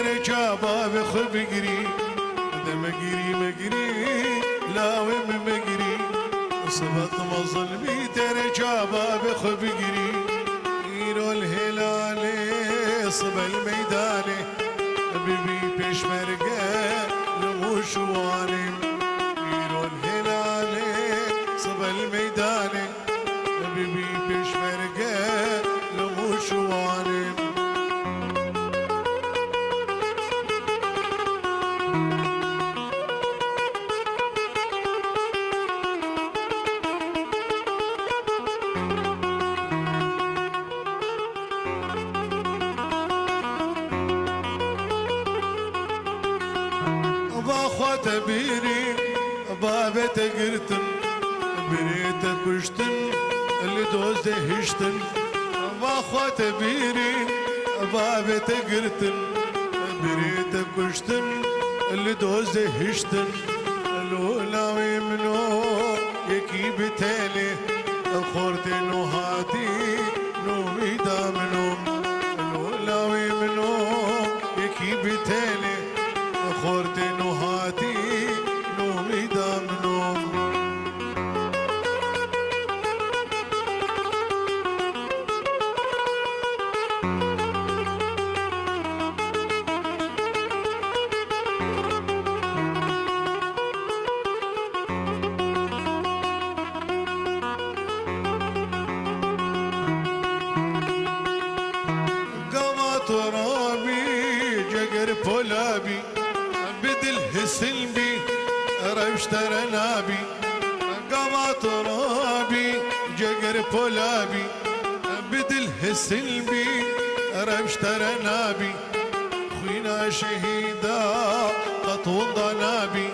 ترجع باب خبقري دمقري مقري لاوم مقري صبت مظلمي ترجع باب خبقري يرو الهلال صب الميدان ببي بشمرقه لموشواني يرو الهلال صب الميدان ببي بشمرقه لموشواني تبيري بابت قرتن بريت كشتن اللي دوز هشتن باخوا تبيري بابت قرتن بريت كشتن اللي دوز هشتن لولا ويمنو يكي بتالي خورتي نوهاتي نومي دامنوم لولا ويمنو يكي بتالي خورتي نوهاتي نومي دامنوم قما ترابي جقر بولابي بدل سلبي رشتر نابي قما ترابي جقر بولابي بدل سلبي رشتر نابي خوينا شهيدا قطو ضنابي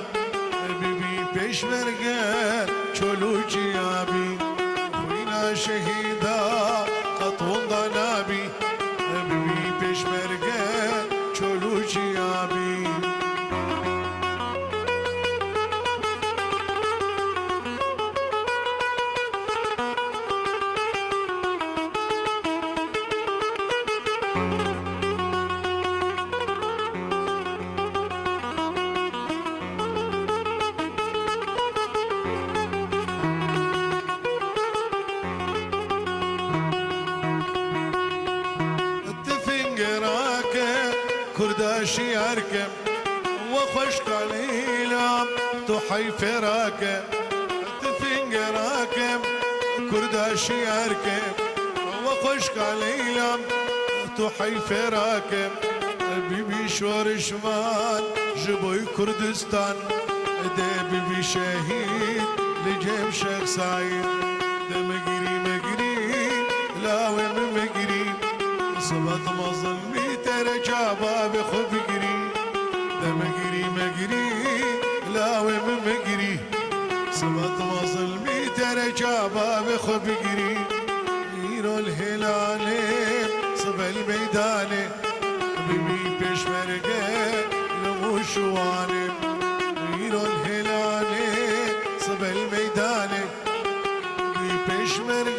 ببي بشمرقه چلو جيابي خوينا شهيدا قطو ضنابي ببي بشمرقه چلو جيابي كرداشي أركب وخش قليلا تحي فراكب تفنق راكب كرداشي أركب وخش قليلا تحي فراكب بيبي شور شمال جبوي كردستان ده بيبي شهيد لجيب شيخ سعيد ده مقري لاوم مقري صبت مظلمي ترجع باب خبقري ده مقري لاوم مقري صبت مظلمي ترجع باب خبقري يرو الهلال صب الميدان ببي بشمرقه لموشواني يرو الهلال صب الميدان ببي بشمرقه